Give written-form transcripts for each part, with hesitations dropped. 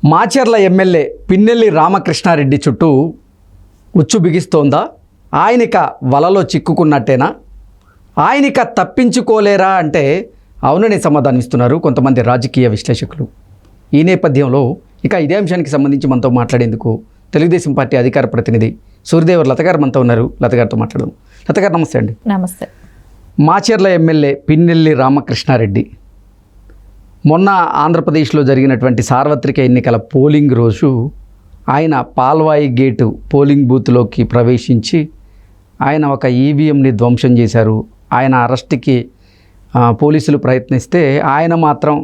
Macherla MLA Pinnelli Ramakrishna Reddy చుట్టూ ఉచ్చు బిగిస్తోందా? ఆయనిక వలలో చిక్కుకున్నట్టేనా? ఆయనిక తప్పించుకోలేరా అంటే అవునని సమాధానిస్తున్నారు కొంతమంది రాజకీయ విశ్లేషకులు. ఈ నేపథ్యంలో ఇక ఇదే అంశానికి సంబంధించి మనతో మాట్లాడేందుకు తెలుగుదేశం పార్టీ అధికార ప్రతినిధి సూర్యదేవర్ లత గారు మనతో ఉన్నారు. లత గారితో మాట్లాడదాం. లత గారు నమస్తే అండి. నమస్తే. మాచర్ల ఎమ్మెల్యే పిన్నెల్లి రామకృష్ణారెడ్డి మొన్న ఆంధ్రప్రదేశ్లో జరిగినటువంటి సార్వత్రిక ఎన్నికల పోలింగ్ రోజు ఆయన పాల్వాయి గేటు పోలింగ్ బూత్లోకి ప్రవేశించి ఆయన ఒక ఈవీఎంని ధ్వంసం చేశారు. ఆయన అరెస్ట్కి పోలీసులు ప్రయత్నిస్తే ఆయన మాత్రం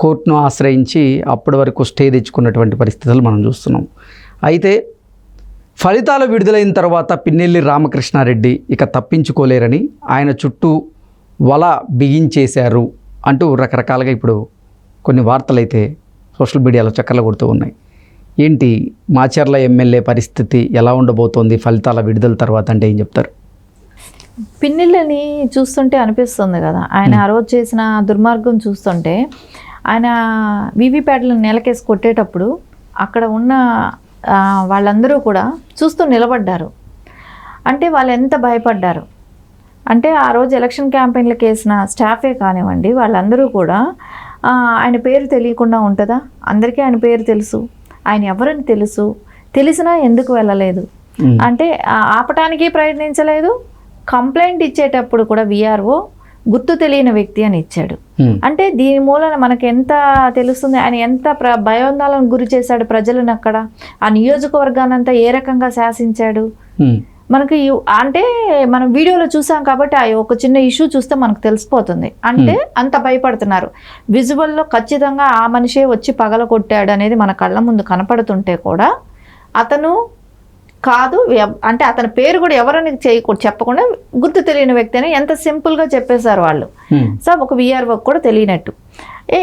కోర్టును ఆశ్రయించి అప్పటి వరకు స్టే తెచ్చుకున్నటువంటి పరిస్థితులు మనం చూస్తున్నాం. అయితే ఫలితాలు విడుదలైన తర్వాత పిన్నెల్లి రామకృష్ణారెడ్డి ఇక తప్పించుకోలేరని ఆయన చుట్టూ వల బిగించేశారు అంటూ రకరకాలుగా ఇప్పుడు కొన్ని వార్తలు అయితే సోషల్ మీడియాలో చక్కర్లు కొడుతూ ఉన్నాయి. ఏంటి మాచర్ల ఎమ్మెల్యే పరిస్థితి ఎలా ఉండబోతోంది ఫలితాల విడుదల తర్వాత అంటే ఏం చెప్తారు? పిన్నెల్లిని చూస్తుంటే అనిపిస్తుంది కదా, ఆయన ఆ రోజు చేసిన దుర్మార్గం చూస్తుంటే ఆయన వీవీప్యాట్లను నెలకేసి కొట్టేటప్పుడు అక్కడ ఉన్న వాళ్ళందరూ కూడా చూస్తూ నిలబడ్డారు. అంటే వాళ్ళు ఎంత భయపడ్డారు అంటే ఆ రోజు ఎలక్షన్ క్యాంపెయిన్లకు వేసిన స్టాఫే కానివ్వండి, వాళ్ళందరూ కూడా ఆయన పేరు తెలియకుండా ఉంటుందా? అందరికీ ఆయన పేరు తెలుసు, ఆయన ఎవరని తెలుసు, తెలిసినా ఎందుకు వెళ్ళలేదు అంటే ఆపటానికి ప్రయత్నించలేదు. కంప్లైంట్ ఇచ్చేటప్పుడు కూడా విఆర్ఓ గుర్తు తెలియని వ్యక్తి అని ఇచ్చాడు. అంటే దీని మూలన మనకు ఎంత తెలుస్తుంది, ఆయన ఎంత భయోందోళనకు గురి చేశాడు ప్రజలను, అక్కడ ఆ నియోజకవర్గానంతా ఏ రకంగా శాసించాడు. మనకి అంటే మనం వీడియోలో చూసాం కాబట్టి ఆ ఒక చిన్న ఇష్యూ చూస్తే మనకు తెలిసిపోతుంది. అంటే అంత భయపడుతున్నారు. విజువల్లో ఖచ్చితంగా ఆ మనిషే వచ్చి పగలగొట్టాడు అనేది మన కళ్ళ ముందు కనపడుతుంటే కూడా అతను కాదు అంటే అతని పేరు కూడా ఎవరని చెప్పకుండా గుర్తు తెలియని వ్యక్తి అని ఎంత సింపుల్గా చెప్పేశారు వాళ్ళు. సో ఒక విఆర్ఓ కూడా తెలియనట్టు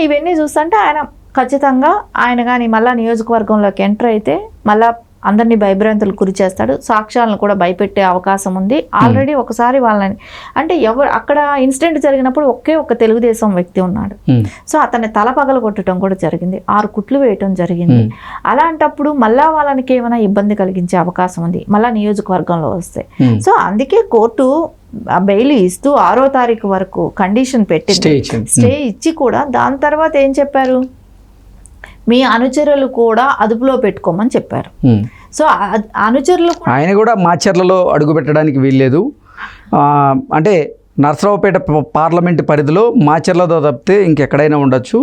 ఇవన్నీ చూస్తుంటే ఆయన ఖచ్చితంగా ఆయన కానీ మళ్ళీ నియోజకవర్గంలోకి ఎంటర్ అయితే మళ్ళీ అందరినీ భయభ్రాంతులకు గురి చేస్తాడు. సాక్ష్యాలను కూడా భయపెట్టే అవకాశం ఉంది. ఆల్రెడీ ఒకసారి వాళ్ళని అంటే ఎవరు అక్కడ ఇన్సిడెంట్ జరిగినప్పుడు ఒకే ఒక తెలుగుదేశం వ్యక్తి ఉన్నాడు. సో అతన్ని తల పగల కొట్టడం కూడా జరిగింది, 6 కుట్లు వేయటం జరిగింది. అలాంటప్పుడు మళ్ళా వాళ్ళకి ఏమైనా ఇబ్బంది కలిగించే అవకాశం ఉంది మళ్ళా నియోజకవర్గంలో వస్తే. సో అందుకే కోర్టు బెయిల్ ఇస్తూ 6వ తారీఖు వరకు కండిషన్ పెట్టింది. స్టే ఇచ్చి కూడా దాని తర్వాత ఏం చెప్పారు, మీ అనుచరులు కూడా అదుపులో పెట్టుకోమని చెప్పారు. సో అనుచరులు ఆయన కూడా మాచర్లలో అడుగు పెట్టడానికి వీల్లేదు. అంటే నర్సరావుపేట పార్లమెంటు పరిధిలో మాచర్లతో తప్పితే ఇంకెక్కడైనా ఉండొచ్చు.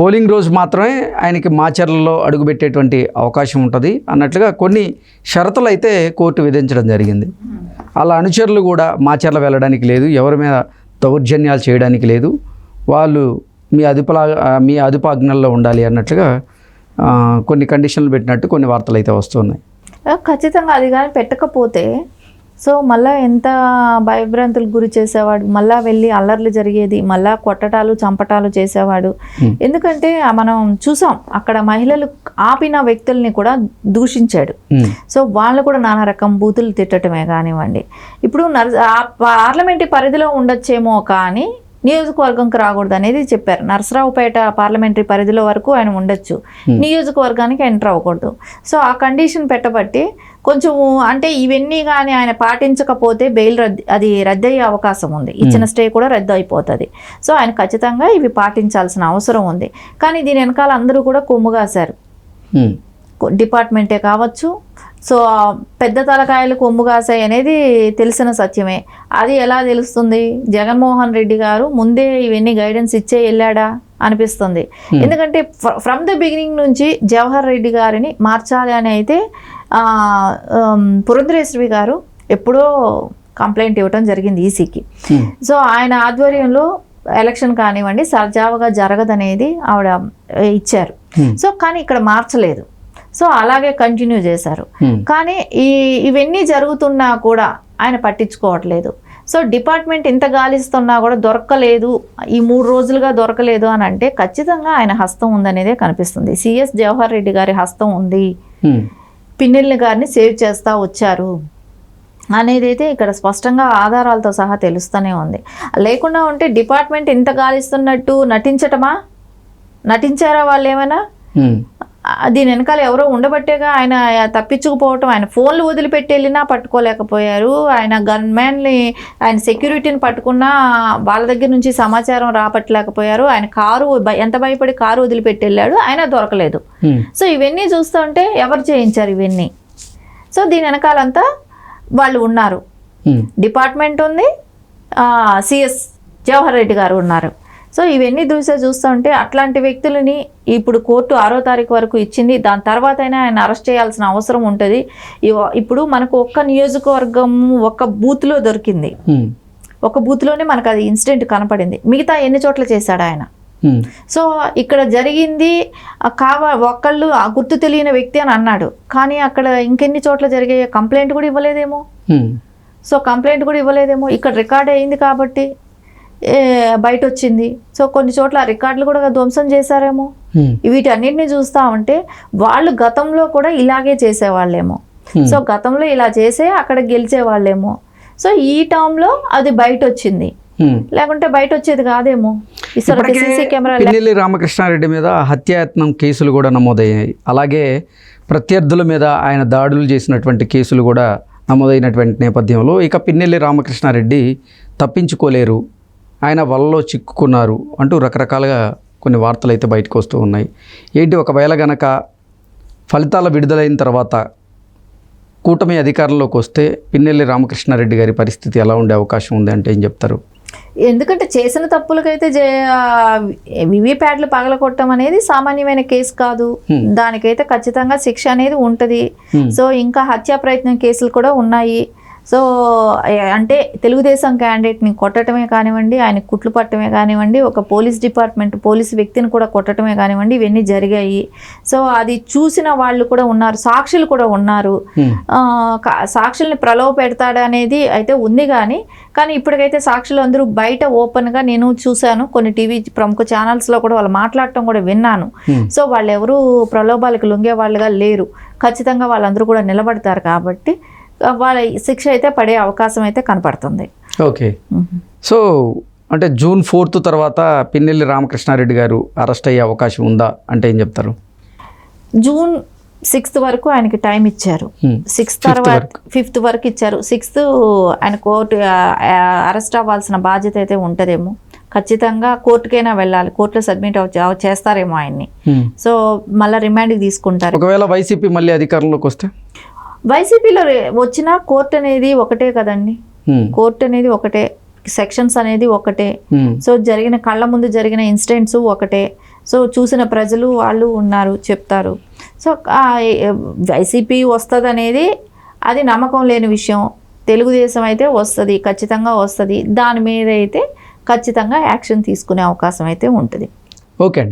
పోలింగ్ రోజు మాత్రమే ఆయనకి మాచర్లలో అడుగుపెట్టేటువంటి అవకాశం ఉంటుంది అన్నట్లుగా కొన్ని షరతులు అయితే కోర్టు విధించడం జరిగింది. అలా అనుచరులు కూడా మాచర్ల వెళ్ళడానికి లేదు, ఎవరి మీద దౌర్జన్యాలు చేయడానికి లేదు, వాళ్ళు మీ అదుపాజ్ఞల్లో ఉండాలి అన్నట్లుగా కొన్ని కండిషన్లు పెట్టినట్టు కొన్ని వార్తలు అయితే వస్తున్నాయి. ఖచ్చితంగా అది కానీ పెట్టకపోతే సో మళ్ళీ ఎంత భయభ్రాంతులకు గురి చేసేవాడు, మళ్ళీ వెళ్ళి అల్లర్లు జరిగేది, మళ్ళీ కొట్టటాలు చంపటాలు చేసేవాడు. ఎందుకంటే మనం చూసాం అక్కడ మహిళలు ఆపిన వ్యక్తుల్ని కూడా దూషించాడు. సో వాళ్ళు కూడా నానా రకం బూతులు తిట్టడమే కానివ్వండి. ఇప్పుడు పార్లమెంటు పరిధిలో ఉండొచ్చేమో కానీ నియోజకవర్గంకి రాకూడదు అనేది చెప్పారు. నర్సరావుపేట పార్లమెంటరీ పరిధిలో వరకు ఆయన ఉండొచ్చు, నియోజకవర్గానికి ఎంటర్ అవ్వకూడదు. సో ఆ కండిషన్ పెట్టబట్టి కొంచెం అంటే ఇవన్నీ కానీ ఆయన పాటించకపోతే బెయిల్ అది రద్దయ్యే అవకాశం ఉంది, ఇచ్చిన స్టే కూడా రద్దు అయిపోతుంది. సో ఆయన ఖచ్చితంగా ఇవి పాటించాల్సిన అవసరం ఉంది. కానీ దీని వెనకాల అందరూ కూడా కొమ్ముగాశారు, డిపార్ట్మెంటే కావచ్చు. సో పెద్ద తలకాయలు కొమ్ము కాసాయి అనేది తెలిసిన సత్యమే. అది ఎలా తెలుస్తుంది, జగన్మోహన్ రెడ్డి గారు ముందే ఇవన్నీ గైడెన్స్ ఇచ్చే వెళ్ళాడా అనిపిస్తుంది. ఎందుకంటే ఫ్రమ్ ద బిగినింగ్ నుంచి జవహర్ రెడ్డి గారిని మార్చాలి అని అయితే పురంధరేశ్వరి గారు ఎప్పుడో కంప్లైంట్ ఇవ్వటం జరిగింది ఈసీకి. సో ఆయన ఆధ్వర్యంలో ఎలక్షన్ కానివ్వండి సజావుగా జరగదనేది ఆవిడ ఇచ్చారు. సో కానీ ఇక్కడ మార్చలేదు. సో అలాగే కంటిన్యూ చేశారు. కానీ ఇవన్నీ జరుగుతున్నా కూడా ఆయన పట్టించుకోవట్లేదు. సో డిపార్ట్మెంట్ ఇంత గాలిస్తున్నా కూడా దొరకలేదు, ఈ 3 రోజులుగా దొరకలేదు అని అంటే ఖచ్చితంగా ఆయన హస్తం ఉందనేదే కనిపిస్తుంది. సిఎస్ జవహర్ రెడ్డి గారి హస్తం ఉంది, పిన్నెల్లి గారిని సేవ్ చేస్తూ వచ్చారు అనేది అయితే ఇక్కడ స్పష్టంగా ఆధారాలతో సహా తెలుస్తూనే ఉంది. లేకుండా ఉంటే డిపార్ట్మెంట్ ఇంత గాలిస్తున్నట్టు నటించారా వాళ్ళు ఏమైనా దీని వెనకాల ఎవరో ఉండబట్టేగా ఆయన తప్పించుకుపోవటం, ఆయన ఫోన్లు వదిలిపెట్టి వెళ్ళినా పట్టుకోలేకపోయారు, ఆయన గన్మ్యాన్ని ఆయన సెక్యూరిటీని పట్టుకున్నా వాళ్ళ దగ్గర నుంచి సమాచారం రాపట్టలేకపోయారు, ఆయన కారు ఎంత భయపడి కారు వదిలిపెట్టి వెళ్ళాడు, ఆయన దొరకలేదు. సో ఇవన్నీ చూస్తుంటే ఎవరు చేయించారు ఇవన్నీ? సో దీని వెనకాలంతా వాళ్ళు ఉన్నారు, డిపార్ట్మెంట్ ఉంది, సిఎస్ జవహర్ రెడ్డి గారు ఉన్నారు. సో ఇవన్నీ చూస్తూ ఉంటే అట్లాంటి వ్యక్తులని ఇప్పుడు కోర్టు 6వ తారీఖు వరకు ఇచ్చింది. దాని తర్వాత అయినా ఆయన అరెస్ట్ చేయాల్సిన అవసరం ఉంటుంది. ఇప్పుడు మనకు ఒక్క నియోజకవర్గం ఒక్క బూత్లో దొరికింది, ఒక బూత్లోనే మనకు అది ఇన్సిడెంట్ కనపడింది. మిగతా ఎన్ని చోట్ల చేశాడు ఆయన? సో ఇక్కడ జరిగింది ఒక్కళ్ళు గుర్తు తెలియని వ్యక్తి అని అన్నాడు, కానీ అక్కడ ఇంకెన్ని చోట్ల జరిగే కంప్లైంట్ కూడా ఇవ్వలేదేమో. సో కంప్లైంట్ కూడా ఇవ్వలేదేమో, ఇక్కడ రికార్డ్ అయింది కాబట్టి బయట వచ్చింది. సో కొన్ని చోట్ల రికార్డులు కూడా ధ్వంసం చేశారేమో. వీటన్నిటిని చూస్తూ ఉంటే వాళ్ళు గతంలో కూడా ఇలాగే చేసేవాళ్ళేమో. సో గతంలో ఇలా చేసే అక్కడ గెలిచేవాళ్ళేమో. సో ఈ టర్మ్లో అది బయట వచ్చింది, లేకుంటే బయట వచ్చేది కాదేమో. పిన్నెల్లి రామకృష్ణారెడ్డి మీద హత్యాయత్నం కేసులు కూడా నమోదయ్యాయి. అలాగే ప్రత్యర్థుల మీద ఆయన దాడులు చేసినటువంటి కేసులు కూడా నమోదైనటువంటి నేపథ్యంలో ఇక పిన్నెల్లి రామకృష్ణారెడ్డి తప్పించుకోలేరు, ఆయన వలలో చిక్కుకున్నారు అంటూ రకరకాలుగా కొన్ని వార్తలు అయితే బయటకు వస్తూ ఉన్నాయి. ఏంటి ఒకవేళ గనక ఫలితాల విడుదలైన తర్వాత కూటమి అధికారంలోకి వస్తే పిన్నెల్లి రామకృష్ణారెడ్డి గారి పరిస్థితి ఎలా ఉండే అవకాశం ఉంది అంటే ఏం చెప్తారు? ఎందుకంటే చేసిన తప్పులకైతే వివిప్యాట్లు పగలగొట్టడం అనేది సామాన్యమైన కేసు కాదు, దానికైతే ఖచ్చితంగా శిక్ష అనేది ఉంటుంది. సో ఇంకా హత్యా ప్రయత్నం కేసులు కూడా ఉన్నాయి. సో అంటే తెలుగుదేశం క్యాండిడేట్ని కొట్టడమే కానివ్వండి, ఆయన కుట్లు పట్టడమే కానివ్వండి, ఒక పోలీస్ డిపార్ట్మెంట్ పోలీసు వ్యక్తిని కూడా కొట్టడమే కానివ్వండి, ఇవన్నీ జరిగాయి. సో అది చూసిన వాళ్ళు కూడా ఉన్నారు, సాక్షులు కూడా ఉన్నారు. సాక్షుల్ని ప్రలోభ పెడతాడు అనేది అయితే ఉంది, కానీ ఇప్పటికైతే సాక్షులు అందరూ బయట ఓపెన్గా నేను చూశాను, కొన్ని టీవీ ప్రముఖ ఛానల్స్లో కూడా వాళ్ళు మాట్లాడటం కూడా విన్నాను. సో వాళ్ళు ఎవరు ప్రలోభాలకు లొంగే వాళ్ళుగా లేరు, ఖచ్చితంగా వాళ్ళందరూ కూడా నిలబడతారు. కాబట్టి వాళ్ళ శిక్ష అయితే పడే అవకాశం అయితే కనపడుతుంది. ఓకే. సో అంటే June 4 తర్వాత పిన్నెల్లి రామకృష్ణారెడ్డి గారు అరెస్ట్ అయ్యే అవకాశం ఉందా అంటే ఏం చెప్తారు? June 6 వరకు ఆయనకి టైం ఇచ్చారు, 6 తర్వాత 5 వరకు ఇచ్చారు. 6 ఆయన కోర్టు అరెస్ట్ అవ్వాల్సిన బాధ్యత అయితే ఉంటుందేమో, ఖచ్చితంగా కోర్టుకైనా వెళ్ళాలి, కోర్టులో సబ్మిట్ చేస్తారేమో ఆయన్ని. సో మళ్ళీ రిమాండ్కి తీసుకుంటారు. ఒకవేళ వైసీపీ మళ్ళీ అధికారంలోకి వస్తే? వైసీపీలో వచ్చిన కోర్టు అనేది ఒకటే కదండి, కోర్టు అనేది ఒకటే, సెక్షన్స్ అనేది ఒకటే. సో జరిగిన కళ్ళ ముందు జరిగిన ఇన్సిడెంట్స్ ఒకటే. సో చూసిన ప్రజలు వాళ్ళు ఉన్నారు, చెప్తారు. సో వైసీపీ వస్తుంది అనేది అది నమ్మకం లేని విషయం. తెలుగుదేశం అయితే వస్తుంది, ఖచ్చితంగా వస్తుంది. దాని మీద అయితే ఖచ్చితంగా యాక్షన్ తీసుకునే అవకాశం అయితే ఉంటుంది. ఓకే అండి.